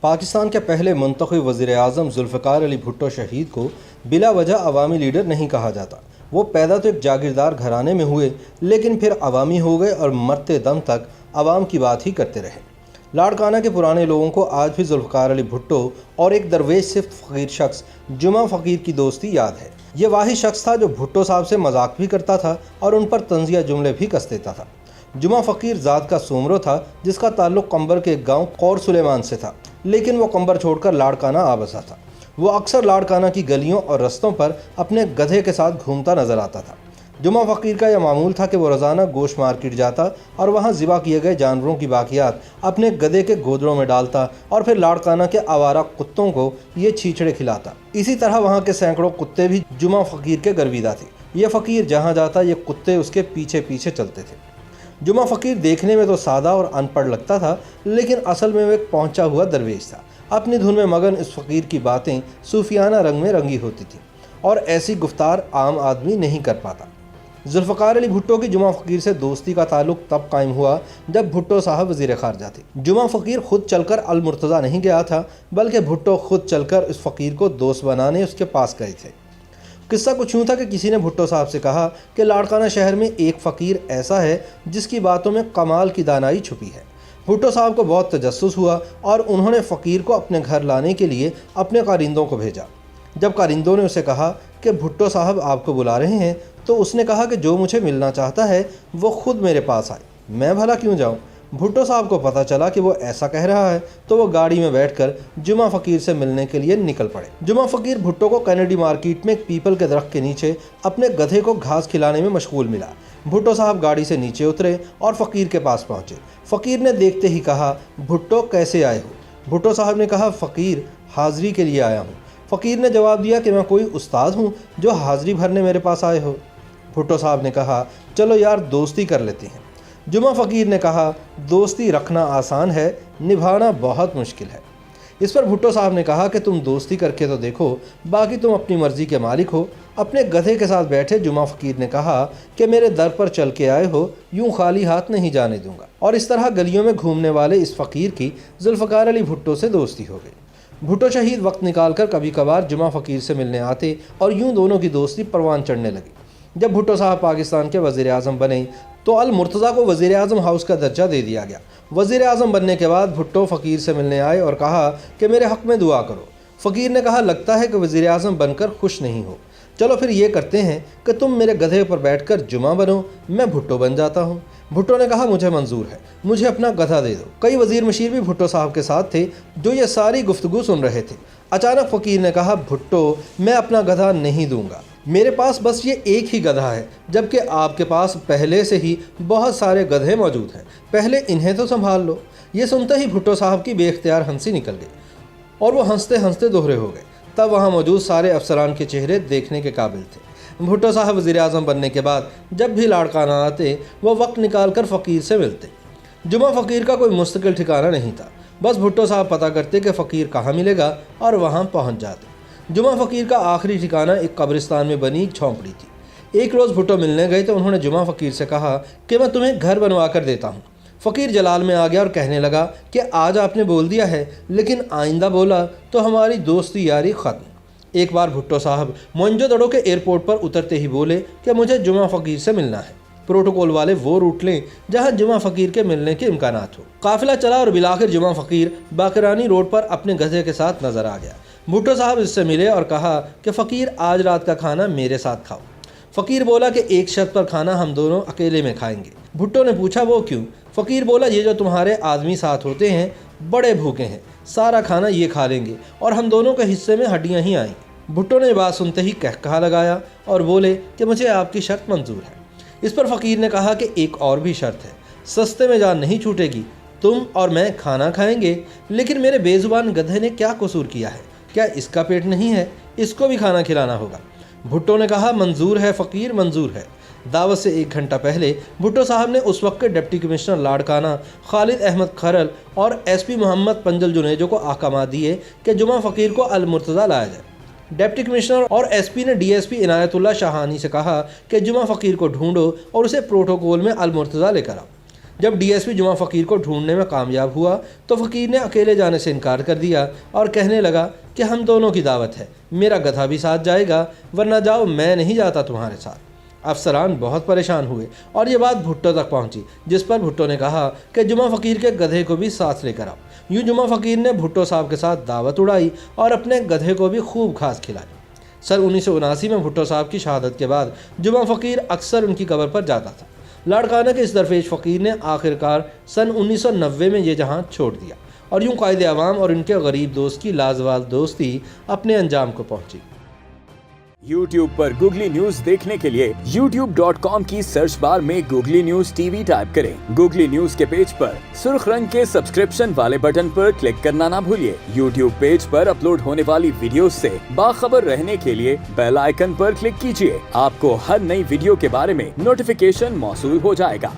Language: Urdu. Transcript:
پاکستان کے پہلے منتخب وزیر اعظم ذوالفقار علی بھٹو شہید کو بلا وجہ عوامی لیڈر نہیں کہا جاتا۔ وہ پیدا تو ایک جاگیردار گھرانے میں ہوئے، لیکن پھر عوامی ہو گئے اور مرتے دم تک عوام کی بات ہی کرتے رہے۔ لاڑکانہ کے پرانے لوگوں کو آج بھی ذوالفقار علی بھٹو اور ایک درویش صرف فقیر شخص جمعہ فقیر کی دوستی یاد ہے۔ یہ واحد شخص تھا جو بھٹو صاحب سے مذاق بھی کرتا تھا اور ان پر طنزیہ جملے بھی کس دیتا تھا۔ جمعہ فقیر ذات کا سومرو تھا جس کا تعلق قمبر کے گاؤں قور سلیمان سے تھا، لیکن وہ قمبر چھوڑ کر لاڑکانہ آ بسا تھا۔ وہ اکثر لاڑکانہ کی گلیوں اور رستوں پر اپنے گدھے کے ساتھ گھومتا نظر آتا تھا۔ جمعہ فقیر کا یہ معمول تھا کہ وہ روزانہ گوشت مارکیٹ جاتا اور وہاں ذبح کیے گئے جانوروں کی باقیات اپنے گدھے کے گودڑوں میں ڈالتا اور پھر لاڑکانہ کے آوارہ کتوں کو یہ چھیچڑے کھلاتا۔ اسی طرح وہاں کے سینکڑوں کتے بھی جمعہ فقیر کے گرویدہ تھے۔ یہ فقیر جہاں جاتا یہ کتے اس کے پیچھے پیچھے چلتے تھے۔ جمعہ فقیر دیکھنے میں تو سادہ اور ان پڑھ لگتا تھا، لیکن اصل میں وہ ایک پہنچا ہوا درویش تھا۔ اپنی دھن میں مگن اس فقیر کی باتیں صوفیانہ رنگ میں رنگی ہوتی تھیں اور ایسی گفتار عام آدمی نہیں کر پاتا۔ ذوالفقار علی بھٹو کی جمعہ فقیر سے دوستی کا تعلق تب قائم ہوا جب بھٹو صاحب وزیر خارجہ تھے۔ جمعہ فقیر خود چل کر المرتضیٰ نہیں گیا تھا، بلکہ بھٹو خود چل کر اس فقیر کو دوست بنانے اس کے پاس گئے تھے۔ قصہ کچھ یوں تھا کہ کسی نے بھٹو صاحب سے کہا کہ لاڑکانہ شہر میں ایک فقیر ایسا ہے جس کی باتوں میں کمال کی دانائی چھپی ہے۔ بھٹو صاحب کو بہت تجسس ہوا اور انہوں نے فقیر کو اپنے گھر لانے کے لیے اپنے کارندوں کو بھیجا۔ جب کارندوں نے اسے کہا کہ بھٹو صاحب آپ کو بلا رہے ہیں تو اس نے کہا کہ جو مجھے ملنا چاہتا ہے وہ خود میرے پاس آئے، میں بھلا کیوں جاؤں۔ بھٹو صاحب کو پتہ چلا کہ وہ ایسا کہہ رہا ہے تو وہ گاڑی میں بیٹھ کر جمعہ فقیر سے ملنے کے لیے نکل پڑے۔ جمعہ فقیر بھٹو کو کینیڈی مارکیٹ میں ایک پیپل کے درخت کے نیچے اپنے گدھے کو گھاس کھلانے میں مشغول ملا۔ بھٹو صاحب گاڑی سے نیچے اترے اور فقیر کے پاس پہنچے۔ فقیر نے دیکھتے ہی کہا، بھٹو کیسے آئے ہو؟ بھٹو صاحب نے کہا، فقیر حاضری کے لیے آیا ہوں۔ فقیر نے جواب دیا کہ میں کوئی استاد ہوں جو حاضری بھرنے میرے پاس آئے ہو؟ بھٹو صاحب نے کہا، چلو یار دوستی کر لیتے ہیں۔ جمعہ فقیر نے کہا، دوستی رکھنا آسان ہے، نبھانا بہت مشکل ہے۔ اس پر بھٹو صاحب نے کہا کہ تم دوستی کر کے تو دیکھو، باقی تم اپنی مرضی کے مالک ہو۔ اپنے گدھے کے ساتھ بیٹھے جمعہ فقیر نے کہا کہ میرے در پر چل کے آئے ہو، یوں خالی ہاتھ نہیں جانے دوں گا۔ اور اس طرح گلیوں میں گھومنے والے اس فقیر کی ذوالفقار علی بھٹو سے دوستی ہو گئی۔ بھٹو شہید وقت نکال کر کبھی کبھار جمعہ فقیر سے ملنے آتے اور یوں دونوں کی دوستی پروان چڑھنے لگی۔ جب بھٹو صاحب پاکستان کے وزیر اعظم بنے تو المرتضیٰ کو وزیر اعظم ہاؤس کا درجہ دے دیا گیا۔ وزیر اعظم بننے کے بعد بھٹو فقیر سے ملنے آئے اور کہا کہ میرے حق میں دعا کرو۔ فقیر نے کہا، لگتا ہے کہ وزیر اعظم بن کر خوش نہیں ہو، چلو پھر یہ کرتے ہیں کہ تم میرے گدھے پر بیٹھ کر جمعہ بنو، میں بھٹو بن جاتا ہوں۔ بھٹو نے کہا، مجھے منظور ہے، مجھے اپنا گدھا دے دو۔ کئی وزیر مشیر بھی بھٹو صاحب کے ساتھ تھے جو یہ ساری گفتگو سن رہے تھے۔ اچانک فقیر نے کہا، بھٹو میں اپنا گدھا نہیں دوں گا، میرے پاس بس یہ ایک ہی گدھا ہے، جبکہ آپ کے پاس پہلے سے ہی بہت سارے گدھے موجود ہیں، پہلے انہیں تو سنبھال لو۔ یہ سنتے ہی بھٹو صاحب کی بے اختیار ہنسی نکل گئی اور وہ ہنستے ہنستے دوہرے ہو گئے۔ تب وہاں موجود سارے افسران کے چہرے دیکھنے کے قابل تھے۔ بھٹو صاحب وزیر اعظم بننے کے بعد جب بھی لاڑکانہ آتے وہ وقت نکال کر فقیر سے ملتے۔ جمعہ فقیر کا کوئی مستقل ٹھکانہ نہیں تھا، بس بھٹو صاحب پتہ کرتے کہ فقیر کہاں ملے گا اور وہاں پہنچ جاتے۔ جمعہ فقیر کا آخری ٹھکانہ ایک قبرستان میں بنی ایک جھونپڑی تھی۔ ایک روز بھٹو ملنے گئے تو انہوں نے جمعہ فقیر سے کہا کہ میں تمہیں گھر بنوا کر دیتا ہوں۔ فقیر جلال میں آ گیا اور کہنے لگا کہ آج آپ نے بول دیا ہے، لیکن آئندہ بولا تو ہماری دوستی یاری ختم۔ ایک بار بھٹو صاحب موئنجو دڑو کے ایئرپورٹ پر اترتے ہی بولے کہ مجھے جمعہ فقیر سے ملنا ہے۔ پروٹوکول والے وہ روٹ لیں جہاں جمعہ فقیر کے ملنے کے امکانات ہو۔ قافلہ چلا اور بالآخر جمعہ فقیر باقرانی روڈ پر اپنے گدھے کے ساتھ نظر آ گیا۔ بھٹو صاحب اس سے ملے اور کہا کہ فقیر آج رات کا کھانا میرے ساتھ کھاؤ۔ فقیر بولا کہ ایک شرط پر کھانا ہم دونوں اکیلے میں کھائیں گے۔ بھٹو نے پوچھا وہ کیوں؟ فقیر بولا یہ جو تمہارے آدمی ساتھ ہوتے ہیں بڑے بھوکے ہیں، سارا کھانا یہ کھا لیں گے اور ہم دونوں کے حصے میں ہڈیاں ہی آئیں گی۔ بھٹو نے بات سنتے ہی کہا لگایا اور بولے کہ مجھے آپ کی شرط منظور ہے۔ اس پر فقیر نے کہا کہ ایک اور بھی شرط ہے، سستے میں جان نہیں چھوٹے گی، تم اور میں کھانا کھائیں گے، لیکن میرے بے زبان گدھے نے کیا قصور کیا ہے؟ کیا اس کا پیٹ نہیں ہے؟ اس کو بھی کھانا کھلانا ہوگا۔ بھٹو نے کہا، منظور ہے فقیر، منظور ہے۔ دعوت سے ایک گھنٹہ پہلے بھٹو صاحب نے اس وقت کے ڈپٹی کمشنر لاڑکانہ خالد احمد کھرل اور ایس پی محمد پنجل جنیجو کو احکامات دیے کہ جمعہ فقیر کو المرتضیٰ لایا جائے۔ ڈپٹی کمشنر اور ایس پی نے ڈی ایس پی عنایت اللہ شاہانی سے کہا کہ جمعہ فقیر کو ڈھونڈو اور اسے پروٹوکول میں المرتضیٰ لے کر آؤ۔ جب ڈی ایس پی جمعہ فقیر کو ڈھونڈنے میں کامیاب ہوا تو فقیر نے اکیلے جانے سے انکار کر دیا اور کہنے لگا کہ ہم دونوں کی دعوت ہے، میرا گدھا بھی ساتھ جائے گا، ورنہ جاؤ، میں نہیں جاتا تمہارے ساتھ۔ افسران بہت پریشان ہوئے اور یہ بات بھٹو تک پہنچی، جس پر بھٹو نے کہا کہ جمعہ فقیر کے گدھے کو بھی ساتھ لے کر آؤ۔ یوں جمعہ فقیر نے بھٹو صاحب کے ساتھ دعوت اڑائی اور اپنے گدھے کو بھی خوب گھاس کھلائی۔ سن 1979 میں بھٹو صاحب کی شہادت کے بعد جمعہ فقیر اکثر ان کی قبر پر جاتا تھا۔ لاڑکانہ کے اس درپیش فقیر نے آخرکار سن 1990 میں یہ جہاں چھوڑ دیا اور یوں قائد عوام اور ان کے غریب دوست کی لازوال دوستی اپنے انجام کو پہنچی۔ YouTube پر گوگلی نیوز دیکھنے کے لیے youtube.com کی سرچ بار میں googly news T V type کریں۔ گوگلی نیوز کے پیج پر سرخ رنگ کے سبسکرپشن والے بٹن پر کلک کرنا نہ بھولیے۔ YouTube پیج پر اپلوڈ ہونے والی ویڈیوز سے باخبر رہنے کے لیے بیل آئیکن پر کلک کیجیے۔ آپ کو ہر نئی ویڈیو کے بارے میں نوٹیفیکیشن موصول ہو جائے گا۔